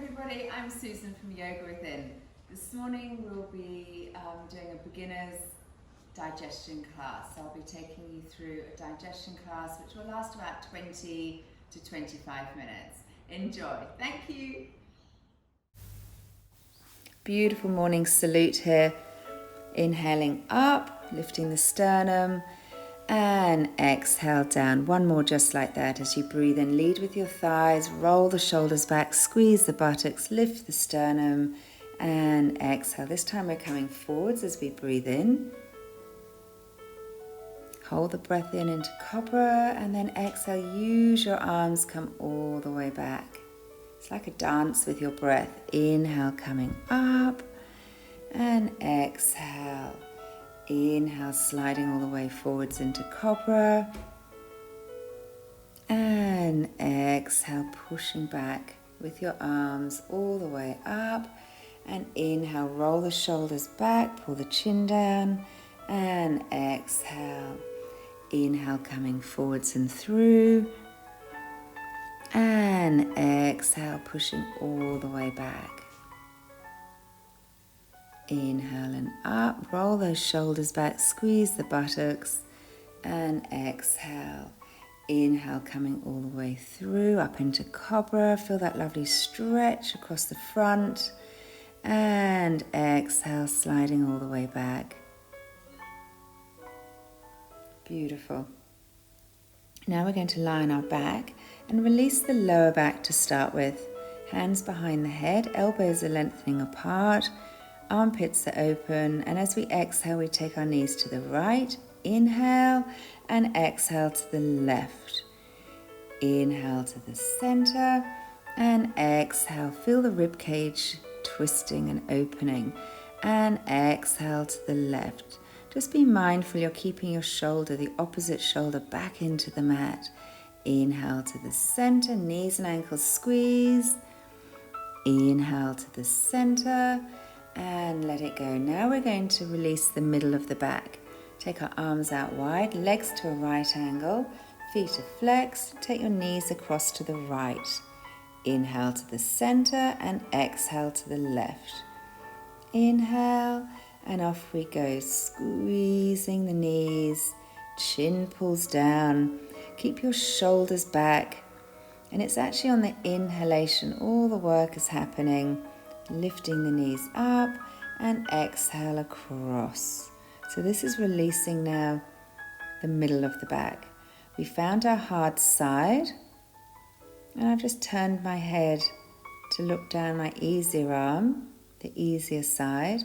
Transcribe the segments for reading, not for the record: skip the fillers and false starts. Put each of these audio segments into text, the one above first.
everybody, I'm Susan from Yoga Within. This morning we'll be doing a beginner's digestion class. I'll be taking you through a digestion class which will last about 20 to 25 minutes. Enjoy. Thank you. Beautiful morning salute here. Inhaling up, lifting the sternum, and exhale down. One more just like that as you breathe in. Lead with your thighs, roll the shoulders back, squeeze the buttocks, lift the sternum, and exhale. This time we're coming forwards as we breathe in. Hold the breath in into cobra, and then exhale. Use your arms, come all the way back. It's like a dance with your breath. Inhale, coming up, and exhale. Inhale, sliding all the way forwards into cobra, and exhale, pushing back with your arms all the way up, and inhale, roll the shoulders back, pull the chin down, and exhale. Inhale, coming forwards and through, and exhale, pushing all the way back. Inhale and up, roll those shoulders back, squeeze the buttocks, and exhale. Inhale, coming all the way through, up into cobra. Feel that lovely stretch across the front, and exhale, sliding all the way back. Beautiful. Now we're going to lie on our back and release the lower back to start with. Hands behind the head, elbows are lengthening apart, armpits are open, and as we exhale, we take our knees to the right. Inhale and exhale to the left. Inhale to the center and exhale. Feel the rib cage twisting and opening, and exhale to the left. Just be mindful you're keeping your shoulder, the opposite shoulder, back into the mat. Inhale to the center, knees and ankles squeeze. Inhale to the center, and let it go. Now we're going to release the middle of the back. Take our arms out wide, legs to a right angle, feet are flexed. Take your knees across to the right. Inhale to the center and exhale to the left. Inhale and off we go, squeezing the knees, chin pulls down. Keep your shoulders back, and it's actually on the inhalation all the work is happening. Lifting the knees up and exhale across. So this is releasing now the middle of the back. We found our hard side, and I've just turned my head to look down my easier arm, the easier side,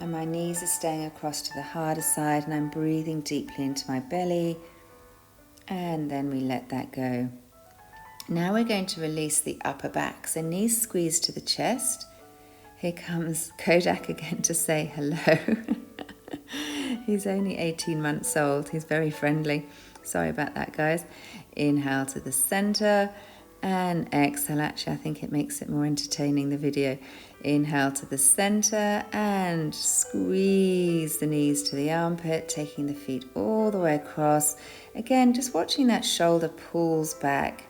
and my knees are staying across to the harder side, and I'm breathing deeply into my belly, and then we let that go. Now we're going to release the upper back. So knees squeeze to the chest. Here comes Kodak again to say hello. He's only 18 months old. He's very friendly. Sorry about that, guys. Inhale to the center and exhale. Actually, I think it makes it more entertaining, the video. Inhale to the center and squeeze the knees to the armpit, taking the feet all the way across. Again, just watching that shoulder pulls back.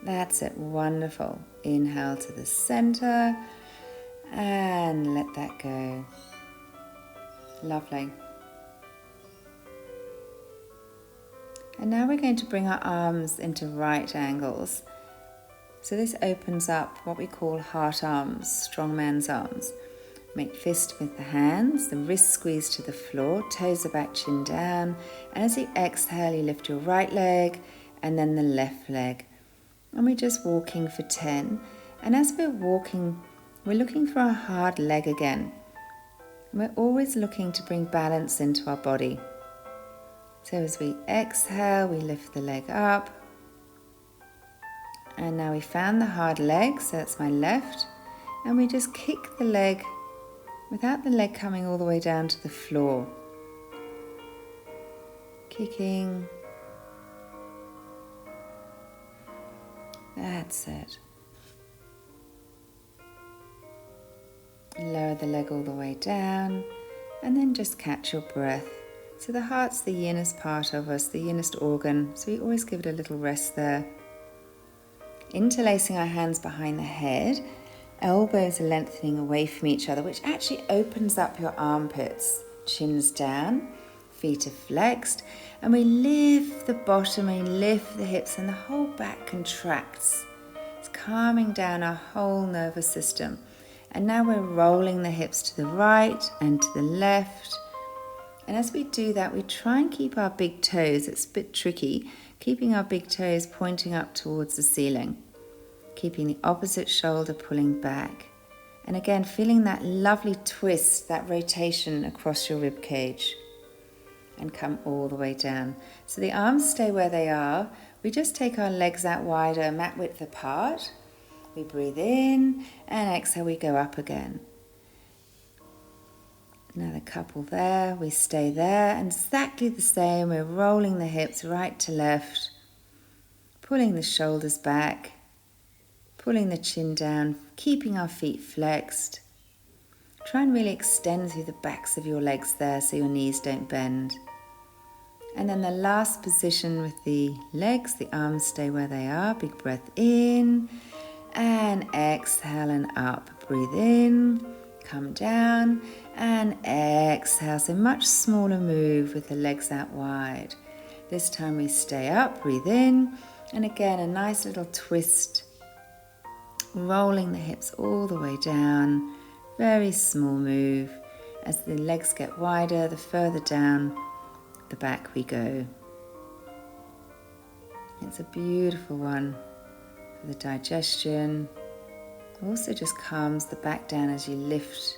That's it, wonderful. Inhale to the center and let that go. Lovely. And now we're going to bring our arms into right angles. So this opens up what we call heart arms, strongman's arms. Make fist with the hands, the wrists squeeze to the floor, toes are back, chin down. And as you exhale, you lift your right leg and then the left leg. And we're just walking for 10. And as we're walking, we're looking for a hard leg again. And we're always looking to bring balance into our body. So as we exhale, we lift the leg up. And now we found the hard leg, so that's my left. And we just kick the leg without the leg coming all the way down to the floor. Kicking. That's it. Lower the leg all the way down, and then just catch your breath. So the heart's the yinnest part of us, the yinnest organ, so we always give it a little rest there. Interlacing our hands behind the head, elbows are lengthening away from each other, which actually opens up your armpits. Chin's down, feet are flexed, and we lift the bottom, we lift the hips, and the whole back contracts. It's calming down our whole nervous system. And now we're rolling the hips to the right and to the left. And as we do that, we try and keep our big toes, it's a bit tricky, keeping our big toes pointing up towards the ceiling, keeping the opposite shoulder pulling back. And again, feeling that lovely twist, that rotation across your rib cage, and come all the way down. So the arms stay where they are. We just take our legs out wider, mat width apart. We breathe in and exhale, we go up again. Another couple there, we stay there, and exactly the same, we're rolling the hips right to left, pulling the shoulders back, pulling the chin down, keeping our feet flexed. Try and really extend through the backs of your legs there so your knees don't bend. And then the last position with the legs, the arms stay where they are. Big breath in and exhale and up. Breathe in, come down and exhale. So much smaller move with the legs out wide. This time we stay up, breathe in, and again a nice little twist, rolling the hips all the way down. Very small move. As the legs get wider, the further down the back we go. It's a beautiful one for the digestion. Also just calms the back down as you lift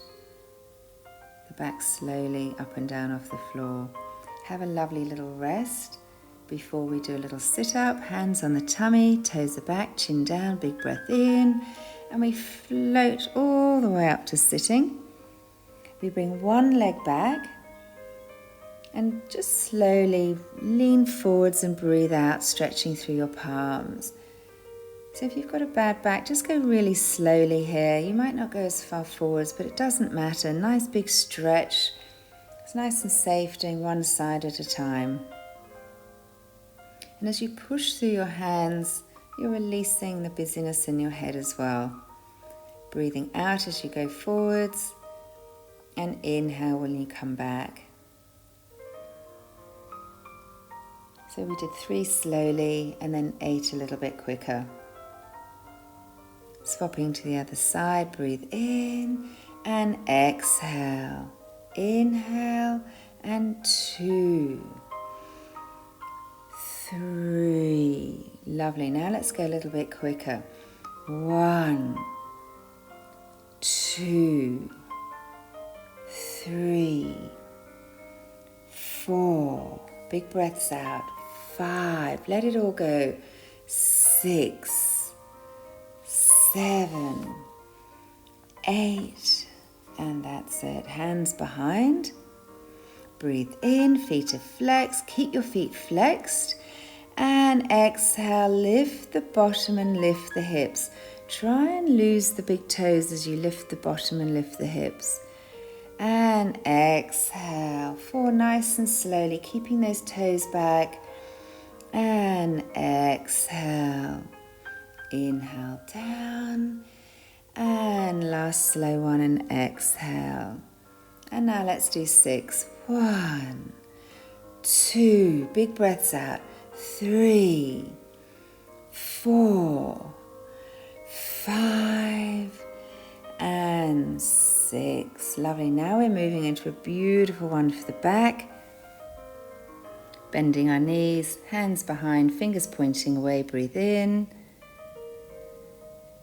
the back slowly up and down off the floor. Have a lovely little rest before we do a little sit up. Hands on the tummy, toes are back, chin down, big breath in, and we float all the way up to sitting. We bring one leg back and just slowly lean forwards and breathe out, stretching through your palms. So if you've got a bad back, just go really slowly here. You might not go as far forwards, but it doesn't matter. Nice big stretch. It's nice and safe doing one side at a time. And as you push through your hands, you're releasing the busyness in your head as well. Breathing out as you go forwards, and inhale when you come back. So we did 3 slowly and then 8 a little bit quicker. Swapping to the other side, breathe in and exhale. Inhale and 2, 3. Lovely. Now let's go a little bit quicker. 1, 2, 3, 4. Big breaths out. 5. Let it all go. 6, 7, 8. And that's it. Hands behind. Breathe in. Feet are flexed. Keep your feet flexed. And exhale. Lift the bottom and lift the hips. Try and lose the big toes as you lift the bottom and lift the hips. And exhale. 4 nice and slowly, keeping those toes back. And exhale. Inhale down. And last slow one and exhale. And now let's do 6. 1, 2, big breaths out. 3, 4, 5, and 6. Lovely. Now we're moving into a beautiful one for the back. Bending our knees, hands behind, fingers pointing away. Breathe in.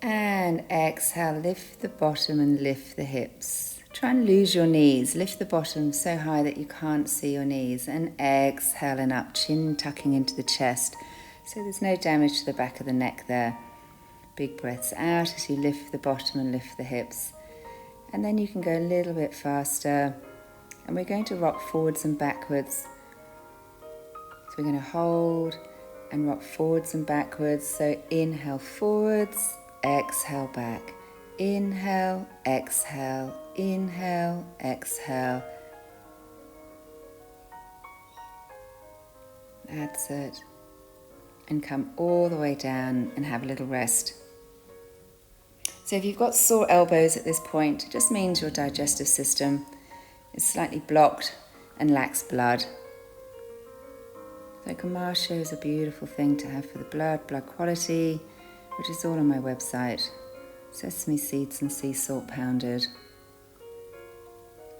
And exhale, lift the bottom and lift the hips. Try and lose your knees. Lift the bottom so high that you can't see your knees. And exhale and up, chin tucking into the chest. So there's no damage to the back of the neck there. Big breaths out as you lift the bottom and lift the hips. And then you can go a little bit faster. And we're going to rock forwards and backwards. So we're going to hold and rock forwards and backwards. So inhale forwards. Exhale back. Inhale, exhale, inhale, exhale. That's it. and come all the way down and have a little rest. So if you've got sore elbows at this point, it just means your digestive system is slightly blocked and lacks blood. So Gamasha is a beautiful thing to have for the blood quality, which is all on my website. Sesame seeds and sea salt pounded.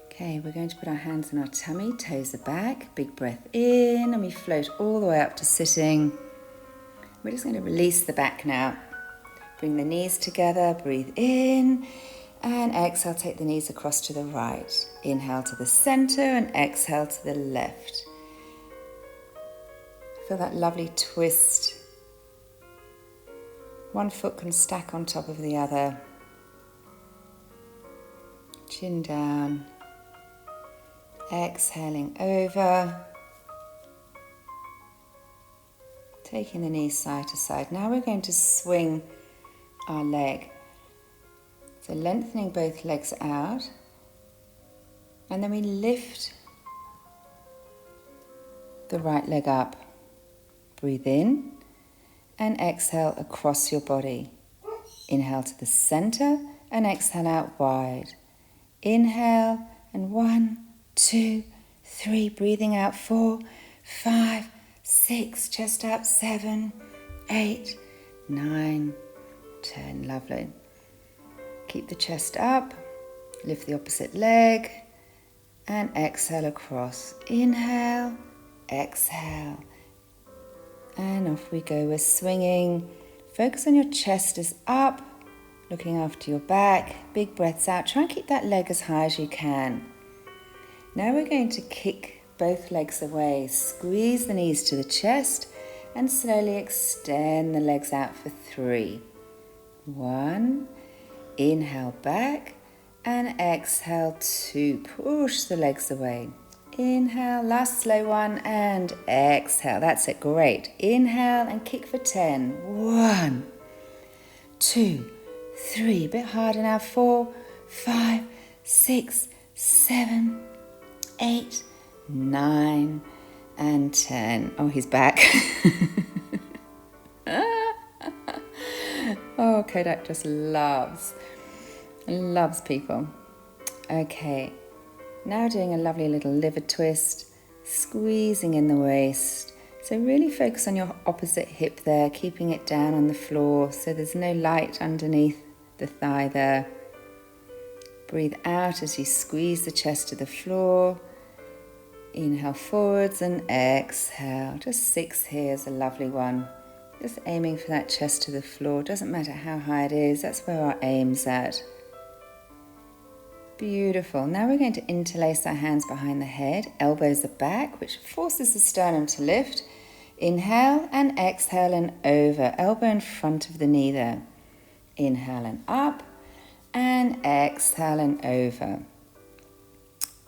Okay, we're going to put our hands on our tummy, toes are back, big breath in, and we float all the way up to sitting. We're just going to release the back now. Bring the knees together, breathe in, and exhale, take the knees across to the right. Inhale to the center and exhale to the left. Feel that lovely twist. One foot can stack on top of the other. Chin down. Exhaling over. Taking the knees side to side. Now we're going to swing our leg. So lengthening both legs out. And then we lift the right leg up. Breathe in and exhale across your body. Inhale to the center and exhale out wide. Inhale and 1, 2, 3. Breathing out 4, 5, 6. Chest up 7, 8, 9, 10. Lovely. Keep the chest up. Lift the opposite leg and exhale across. Inhale, exhale. And off we go, we're swinging. Focus on your chest is up, looking after your back. Big breaths out. Try and keep that leg as high as you can. Now we're going to kick both legs away. Squeeze the knees to the chest and slowly extend the legs out for 3. 1. Inhale back and exhale 2. Push the legs away. Inhale, last slow one, and exhale. That's it, great. Inhale and kick for 10. 1, 2, 3. A bit harder now. 4, 5, 6, 7, 8, 9, and 10. Oh, he's back. Oh, Kodak just loves people. Okay. Now doing a lovely little liver twist, squeezing in the waist. So really focus on your opposite hip there, keeping it down on the floor so there's no light underneath the thigh there. Breathe out as you squeeze the chest to the floor. Inhale forwards and exhale. Just 6 here is a lovely one. Just aiming for that chest to the floor. Doesn't matter how high it is, that's where our aim's at. Beautiful. Now we're going to interlace our hands behind the head. Elbows are back, which forces the sternum to lift. Inhale and exhale and over. Elbow in front of the knee there. Inhale and up and exhale and over.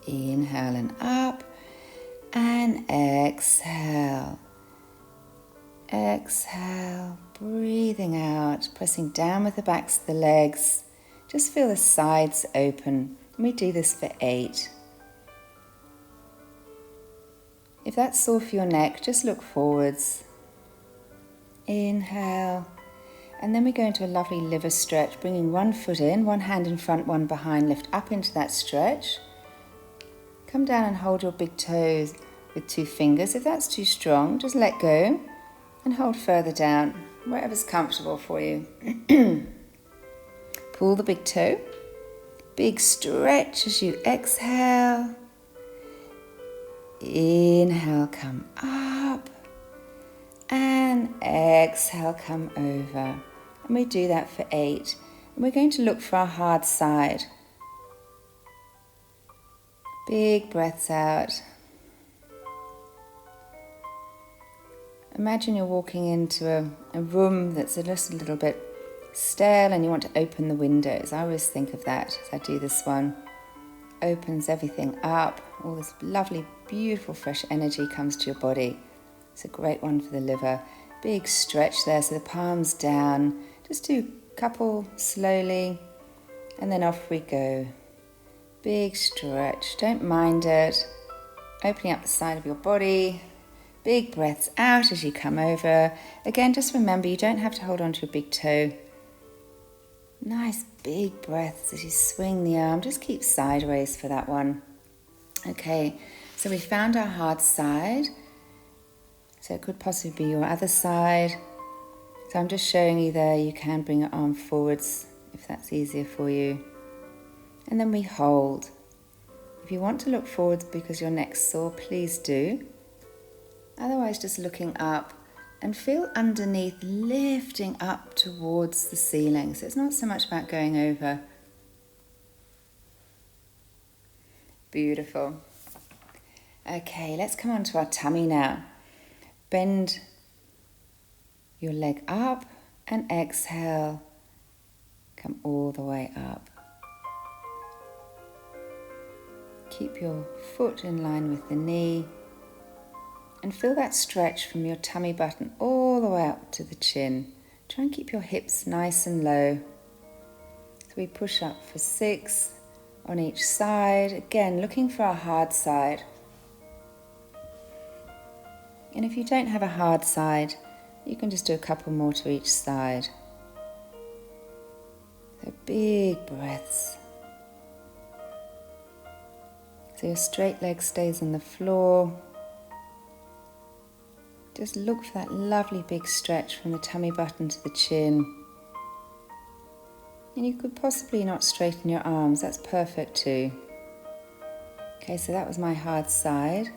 Inhale and up and exhale. Exhale, breathing out, pressing down with the backs of the legs. Just feel the sides open. We do this for 8. If that's sore for your neck, just look forwards. Inhale. And then we go into a lovely liver stretch, bringing one foot in, one hand in front, one behind. Lift up into that stretch. Come down and hold your big toes with 2 fingers. If that's too strong, just let go and hold further down, wherever's comfortable for you. Pull the big toe. Big stretch as you exhale. Inhale, come up. And exhale, come over. And we do that for 8. And we're going to look for our hard side. Big breaths out. Imagine you're walking into a room that's just a little bit stale and you want to open the windows. I always think of that as I do this one. Opens everything up. All this lovely, beautiful, fresh energy comes to your body. It's a great one for the liver. Big stretch there, so the palms down. Just do a couple slowly and then off we go. Big stretch. Don't mind it. Opening up the side of your body. Big breaths out as you come over. Again, just remember you don't have to hold on to your big toe. Nice big breaths as you swing the arm. Just keep sideways for that one. Okay, so we found our hard side. So it could possibly be your other side. So I'm just showing you there, you can bring your arm forwards if that's easier for you. And then we hold. If you want to look forwards because your neck's sore, please do. Otherwise, just looking up and feel underneath lifting up towards the ceiling. So it's not so much about going over. Beautiful. Okay, let's come on to our tummy now. Bend your leg up and exhale. Come all the way up. Keep your foot in line with the knee. And feel that stretch from your tummy button all the way up to the chin. Try and keep your hips nice and low. So we push up for 6 on each side. Again, looking for our hard side. And if you don't have a hard side, you can just do a couple more to each side. So big breaths. So your straight leg stays on the floor. Just look for that lovely big stretch from the tummy button to the chin. And you could possibly not straighten your arms, that's perfect too. Okay, so that was my hard side.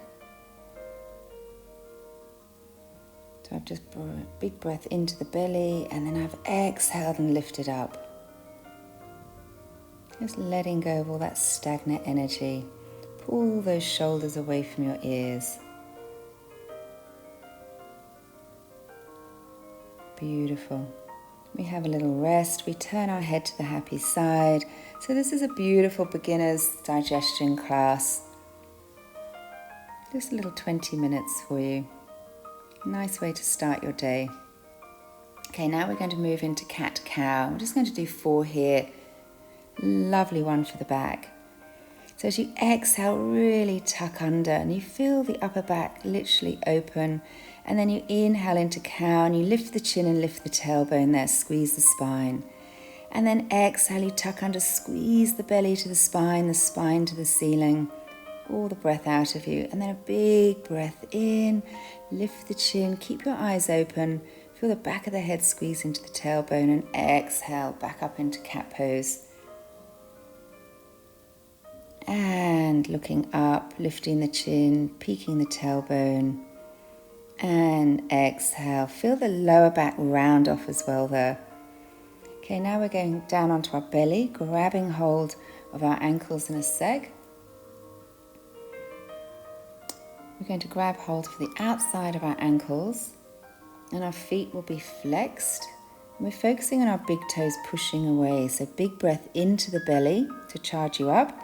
So I've just brought a big breath into the belly and then I've exhaled and lifted up. Just letting go of all that stagnant energy. Pull those shoulders away from your ears. Beautiful. We have a little rest. We turn our head to the happy side. So this is a beautiful beginner's digestion class. Just a little 20 minutes for you. Nice way to start your day. Okay, now we're going to move into cat-cow. I'm just going to do 4 here. Lovely one for the back. So as you exhale, really tuck under and you feel the upper back literally open. And then you inhale into cow and you lift the chin and lift the tailbone there, squeeze the spine. And then exhale, you tuck under, squeeze the belly to the spine to the ceiling. All the breath out of you. And then a big breath in, lift the chin, keep your eyes open. Feel the back of the head squeeze into the tailbone and exhale back up into cat pose. And looking up, lifting the chin, peaking the tailbone. And exhale. Feel the lower back round off as well there. Okay, now we're going down onto our belly, grabbing hold of our ankles in a sec. We're going to grab hold of the outside of our ankles and our feet will be flexed. And we're focusing on our big toes pushing away. So big breath into the belly to charge you up.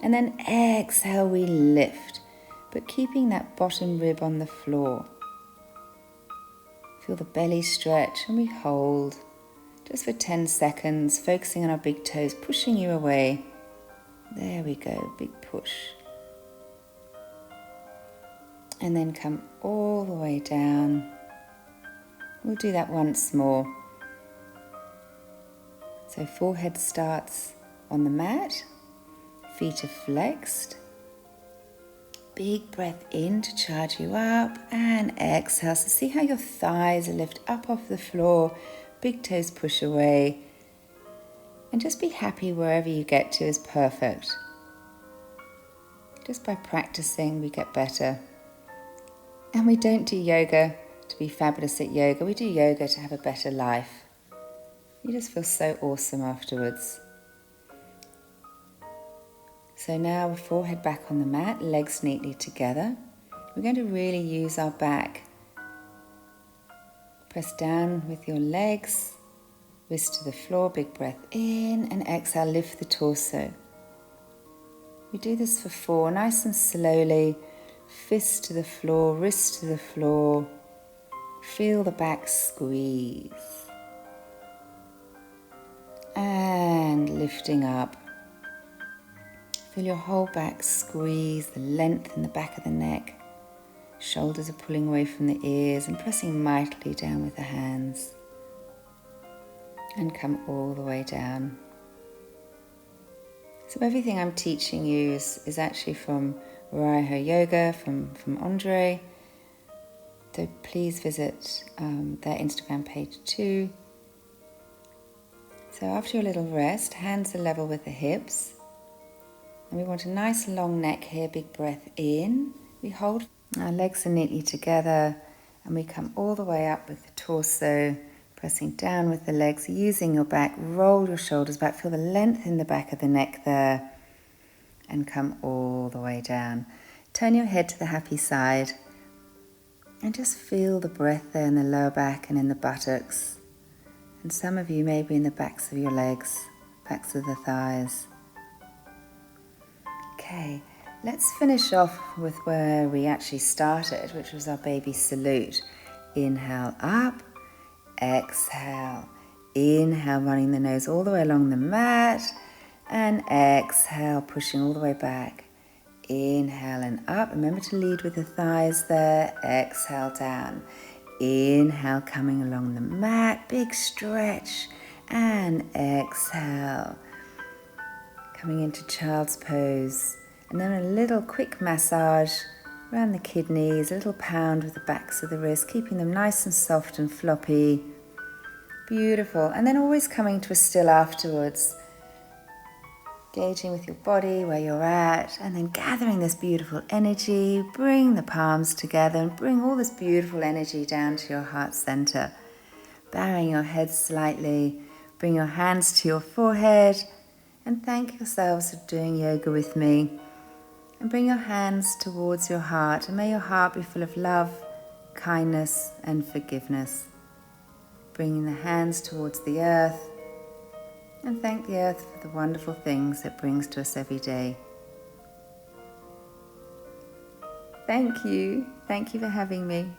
And then exhale, we lift. But keeping that bottom rib on the floor. Feel the belly stretch and we hold just for 10 seconds, focusing on our big toes, pushing you away. There we go, big push. And then come all the way down. We'll do that once more. So forehead starts on the mat, feet are flexed. Big breath in to charge you up and exhale. So see how your thighs are lifted up off the floor, big toes push away. And just be happy wherever you get to is perfect. Just by practicing, we get better. And we don't do yoga to be fabulous at yoga. We do yoga to have a better life. You just feel so awesome afterwards. So now with forehead back on the mat, legs neatly together. We're going to really use our back. Press down with your legs, wrist to the floor, big breath in and exhale, lift the torso. We do this for 4, nice and slowly. Fist to the floor, wrist to the floor. Feel the back squeeze. And lifting up. Feel your whole back squeeze, the length in the back of the neck. Shoulders are pulling away from the ears and pressing mightily down with the hands. And come all the way down. So everything I'm teaching you is actually from Raiho Yoga, from Andre. So please visit their Instagram page too. So after your little rest, hands are level with the hips. And we want a nice long neck here, big breath in. We hold, our legs are neatly together, and we come all the way up with the torso, pressing down with the legs, using your back, roll your shoulders back, feel the length in the back of the neck there, and come all the way down. Turn your head to the happy side, and just feel the breath there in the lower back and in the buttocks. And some of you maybe in the backs of your legs, backs of the thighs. Okay, let's finish off with where we actually started, which was our baby salute. Inhale up, exhale. Inhale, running the nose all the way along the mat, and exhale, pushing all the way back. Inhale and up. Remember to lead with the thighs there. Exhale down. Inhale, coming along the mat, big stretch, and exhale. Coming into child's pose, and then a little quick massage around the kidneys, a little pound with the backs of the wrists, keeping them nice and soft and floppy. Beautiful. And then always coming to a still afterwards, engaging with your body where you're at, and then gathering this beautiful energy. Bring the palms together and bring all this beautiful energy down to your heart center. Bowing your head slightly, bring your hands to your forehead, and thank yourselves for doing yoga with me. And bring your hands towards your heart, and may your heart be full of love, kindness, and forgiveness. Bringing the hands towards the earth, and thank the earth for the wonderful things it brings to us every day. Thank you. Thank you for having me.